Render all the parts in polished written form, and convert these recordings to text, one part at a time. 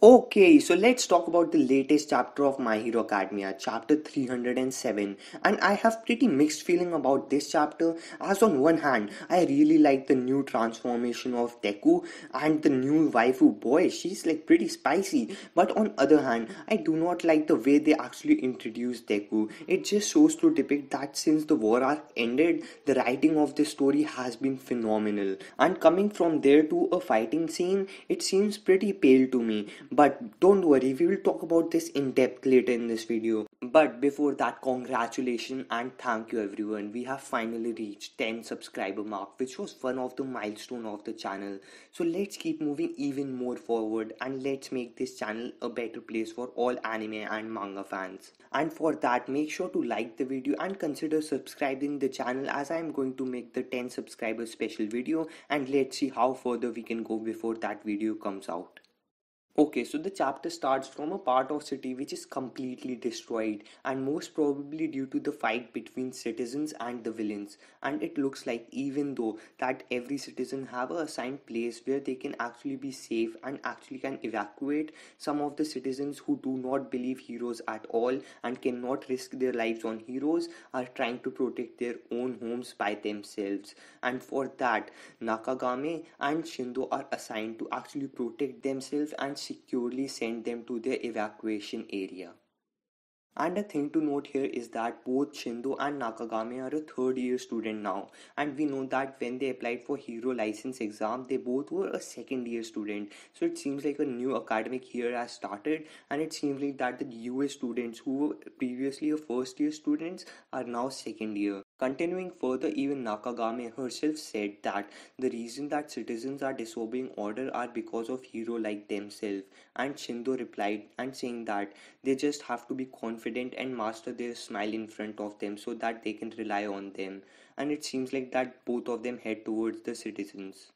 Okay, so let's talk about the latest chapter of My Hero Academia, chapter 307. And I have pretty mixed feeling about this chapter, as on one hand, I really like the new transformation of Deku and the new waifu boy. She's like pretty spicy. But on other hand, I do not like the way they actually introduced Deku. It just shows to depict that since the war arc ended, the writing of this story has been phenomenal. And coming from there to a fighting scene, it seems pretty pale to me. But don't worry, we will talk about this in depth later in this video. But before that, congratulations and thank you everyone. We have finally reached 10 subscriber mark, which was one of the milestone of the channel. So let's keep moving even more forward and let's make this channel a better place for all anime and manga fans. And for that, make sure to like the video and consider subscribing the channel, as I am going to make the 10 subscribers special video, and let's see how further we can go before that video comes out. Okay, so the chapter starts from a part of city which is completely destroyed, and most probably due to the fight between citizens and the villains. And it looks like, even though that every citizen have a assigned place where they can actually be safe and actually can evacuate, some of the citizens who do not believe heroes at all and cannot risk their lives on heroes are trying to protect their own homes by themselves. And for that, Nakagame and Shindo are assigned to actually protect themselves and securely send them to their evacuation area. And a thing to note here is that both Shindo and Nakagame are a third year student now, and we know that when they applied for hero license exam, they both were a second year student. So it seems like a new academic year has started, and it seems like that the US students who were previously a first year students are now second year. Continuing further, even Nakagame herself said that the reason that citizens are disobeying order are because of hero like themselves, and Shindo replied and saying that they just have to be confident and master their smile in front of them so that they can rely on them. And it seems like that both of them head towards the citizens.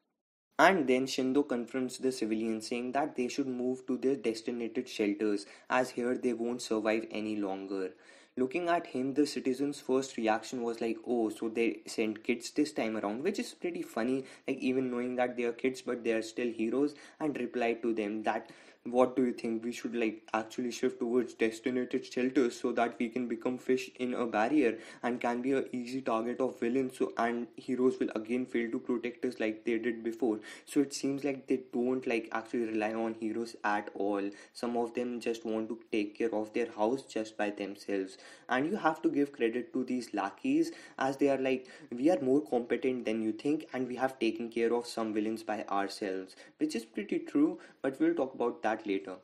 And then Shindo confronts the civilians, saying that they should move to their designated shelters, as here they won't survive any longer. Looking at him, the citizens' first reaction was like, oh, so they sent kids this time around, which is pretty funny, like even knowing that they are kids but they are still heroes, and replied to them that, what do you think, we should like actually shift towards designated shelters so that we can become fish in a barrier and can be a easy target of villains, so and heroes will again fail to protect us like they did before. So it seems like they don't like actually rely on heroes at all. Some of them just want to take care of their house just by themselves. And you have to give credit to these lackeys, as they are like, we are more competent than you think and we have taken care of some villains by ourselves, which is pretty true, but we'll talk about that later.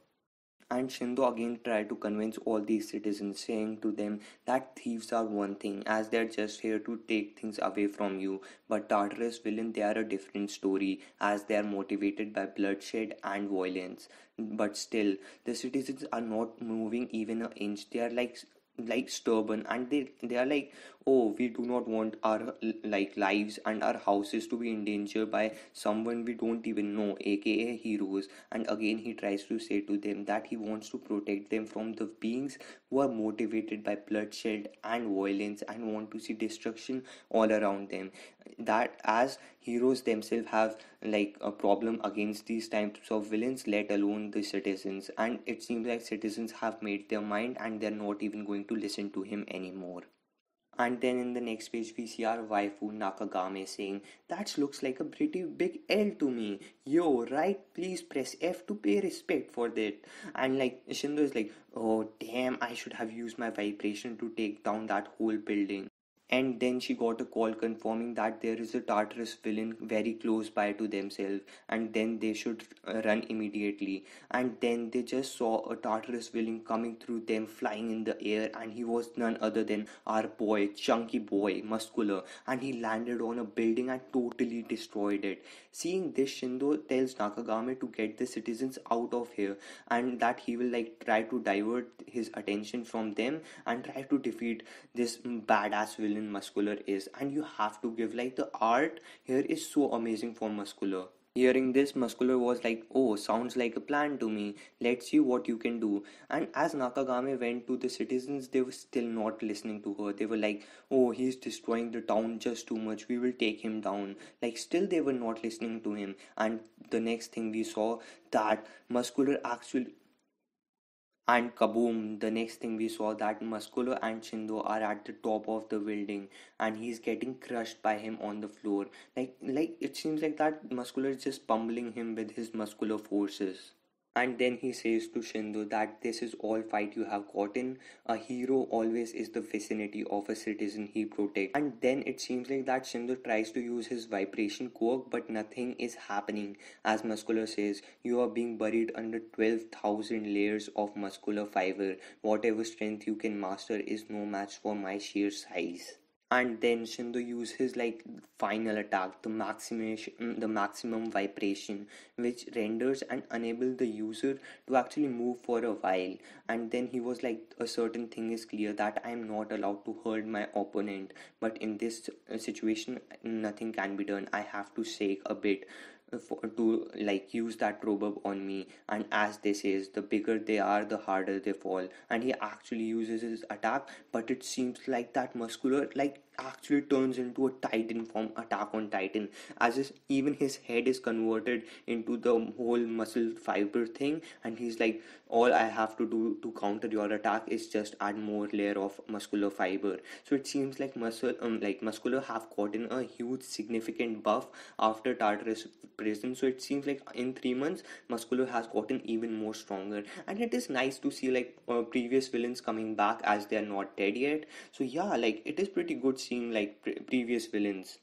And Shindo again tried to convince all these citizens, saying to them that thieves are one thing, as they're just here to take things away from you. But Tartarus villain, they are a different story, as they are motivated by bloodshed and violence. But still, the citizens are not moving even an inch. They are like stubborn, and they are like, oh, we do not want our like lives and our houses to be in danger by someone we don't even know, aka heroes. And again he tries to say to them that he wants to protect them from the beings who are motivated by bloodshed and violence and want to see destruction all around them, that as heroes themselves have like a problem against these types of villains, let alone the citizens. And it seems like citizens have made their mind and they're not even going to listen to him anymore. And then in the next page, we see our waifu Nakagame saying, that looks like a pretty big L to me. Yo, right? Please press F to pay respect for that. And like Shindo is like, oh damn, I should have used my vibration to take down that whole building. And then she got a call confirming that there is a Tartarus villain very close by to themselves, and then they should run immediately. And then they just saw a Tartarus villain coming through them, flying in the air, and he was none other than our boy, chunky boy, Muscular, and he landed on a building and totally destroyed it. Seeing this, Shindo tells Nakagame to get the citizens out of here, and that he will like try to divert his attention from them and try to defeat this badass villain Muscular is. And you have to give like, the art here is so amazing for Muscular. Hearing this, Muscular was like, "Oh, sounds like a plan to me. Let's see what you can do." And as Nakagame went to the citizens, they were still not listening to her. They were like, "Oh, he's destroying the town just too much. We will take him down." Like, still they were not listening to him. And the next thing we saw, that Muscular actually, and kaboom, the next thing we saw, that Muscular and Shindo are at the top of the building, and he's getting crushed by him on the floor. Like it seems like that Muscular is just pummeling him with his muscular forces. And then he says to Shindo that this is all fight you have gotten. A hero always is the vicinity of a citizen he protects. And then it seems like that Shindo tries to use his vibration quirk, but nothing is happening. As Muscular says, "You are being buried under 12,000 layers of muscular fiber. Whatever strength you can master is no match for my sheer size." And then Shindo uses like final attack, the maximum vibration, which renders and enable the user to actually move for a while. And then he was like, a certain thing is clear, that I am not allowed to hurt my opponent, but in this situation nothing can be done. I have to shake a bit to like use that proverb on me. And as this is, the bigger they are, the harder they fall. And he actually uses his attack, but it seems like that Muscular like actually turns into a titan from Attack on Titan, as if even his head is converted into the whole muscle fiber thing. And he's like, all I have to do to counter your attack is just add more layer of muscular fiber. So it seems like Muscular have gotten a huge significant buff after Tartarus prison. So it seems like in 3 months Muscular has gotten even more stronger, and it is nice to see like previous villains coming back as they are not dead yet. So yeah, like it is pretty good seeing like previous villains.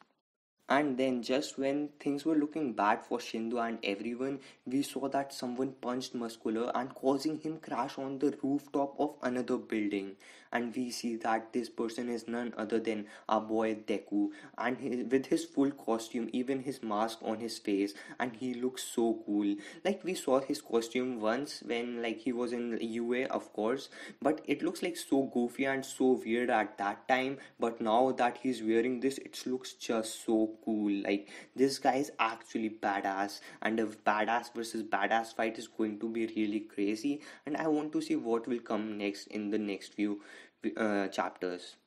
And then, just when things were looking bad for Shindo and everyone, we saw that someone punched Muscular and causing him crash on the rooftop of another building. And we see that this person is none other than our boy Deku, and with his full costume, even his mask on his face, and he looks so cool. Like we saw his costume once when like he was in UA, of course, but it looks like so goofy and so weird at that time. But now that he's wearing this, it looks just so cool. Like this guy is actually badass, and a badass versus badass fight is going to be really crazy. And I want to see what will come next in the next few chapters.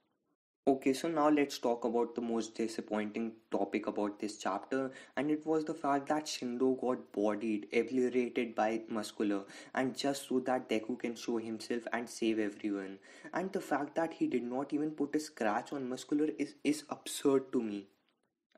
Okay, so now let's talk about the most disappointing topic about this chapter, and it was the fact that Shindo got bodied, obliterated by Muscular, and just so that Deku can show himself and save everyone. And the fact that he did not even put a scratch on Muscular is absurd to me.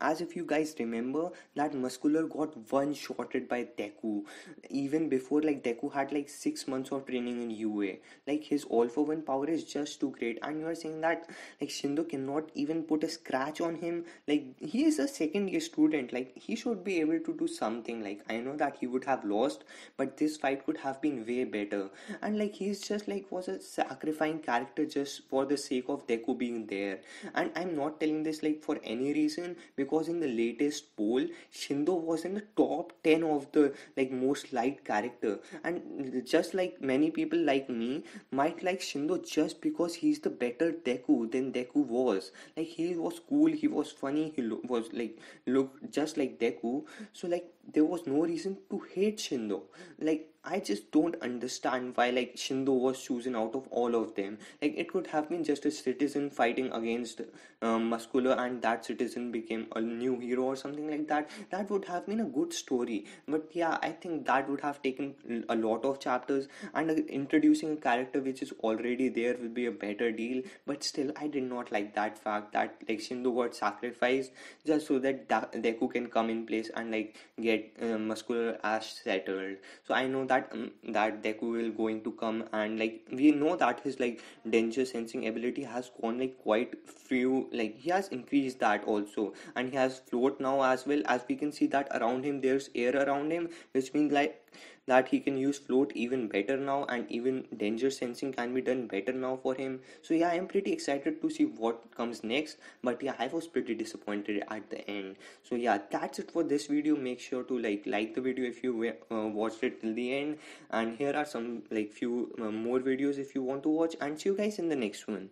As if you guys remember, that Muscular got one-shotted by Deku even before like Deku had like 6 months of training in UA. Like his all for one power is just too great, and you are saying that like Shindo cannot even put a scratch on him. Like he is a second year student, like he should be able to do something. Like I know that he would have lost, but this fight could have been way better. And like he's just like was a sacrificing character just for the sake of Deku being there. And I'm not telling this like for any reason, because in the latest poll Shindo was in the top 10 of the like most liked character. And just like many people like me might like Shindo just because he's the better Deku than Deku was. Like he was cool, he was funny, was like look just like Deku. So like there was no reason to hate Shindo. Like I just don't understand why like Shindo was chosen out of all of them. Like it could have been just a citizen fighting against Muscular, and that citizen became a new hero or something like that. That would have been a good story. But yeah, I think that would have taken a lot of chapters, and introducing a character which is already there will be a better deal. But still, I did not like that fact that like Shindo got sacrificed just so that Deku can come in place and like get Muscular as settled. So I know that that Deku will going to come, and like we know that his like danger sensing ability has gone like quite few, like he has increased that also, and he has float now as well. As we can see that around him there's air around him, which means like that he can use float even better now, and even danger sensing can be done better now for him. So yeah, I am pretty excited to see what comes next. But yeah, I was pretty disappointed at the end. So yeah, that's it for this video. Make sure to like the video if you watched it till the end, and here are some like few more videos if you want to watch, and see you guys in the next one.